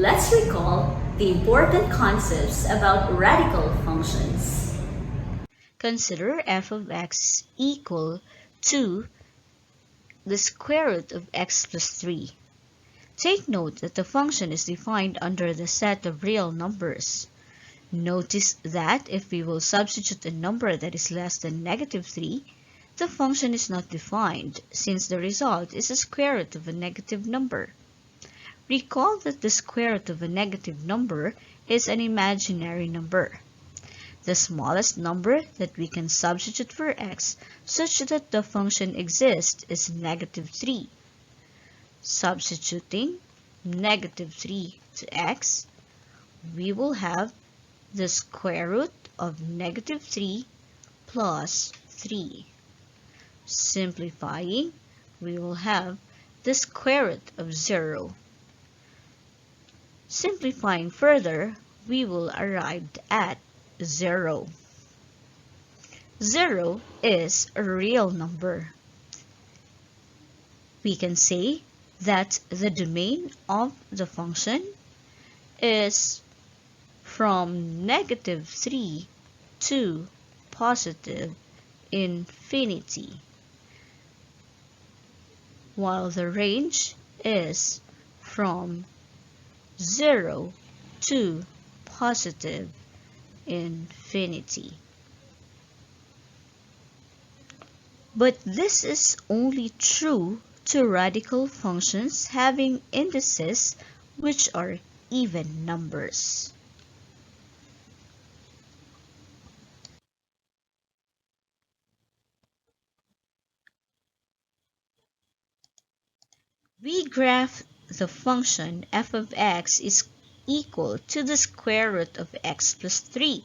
let's recall the important concepts about radical functions. Consider f of x equal to the square root of x plus 3. Take note that the function is defined under the set of real numbers. Notice that if we will substitute a number that is less than negative 3, the function is not defined since the result is the square root of a negative number. Recall that the square root of a negative number is an imaginary number. The smallest number that we can substitute for x such that the function exists is negative 3. Substituting negative 3 to x, we will have the square root of negative 3 plus 3. Simplifying, we will have the square root of 0. Simplifying further, we will arrive at 0. 0 is a real number. We can say that the domain of the function is from negative 3 to positive infinity, while the range is from 0 to positive infinity. But this is only true to radical functions having indices which are even numbers. We graph the function f of x is equal to the square root of x plus 3.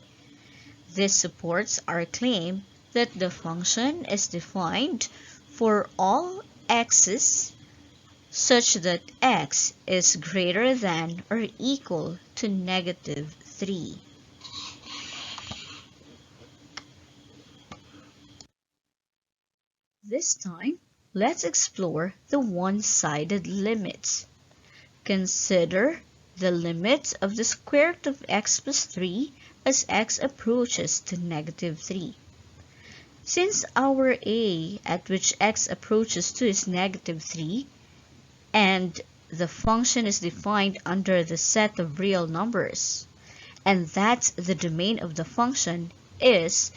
This supports our claim that the function is defined for all x's such that x is greater than or equal to negative 3. This time, let's explore the one-sided limits. Consider the limit of the square root of x plus 3 as x approaches to negative 3. Since our a at which x approaches to is negative 3, and the function is defined under the set of real numbers, and that the domain of the function is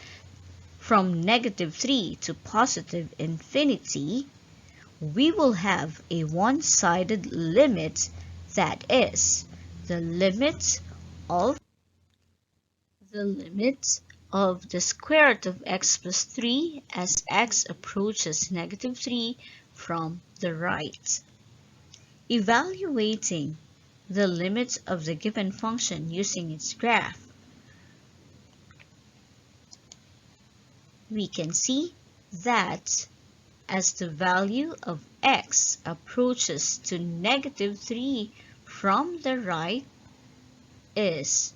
from negative 3 to positive infinity, we will have a one-sided limit, that is, the limit of the square root of x plus 3 as x approaches negative 3 from the right. Evaluating the limits of the given function using its graph, we can see that as the value of x approaches to negative 3 from the right is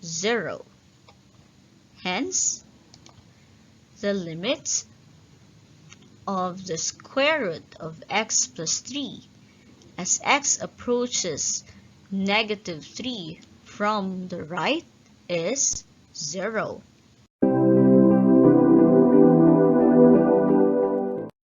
0. Hence, the limit of the square root of x plus 3 as x approaches negative 3 from the right is 0.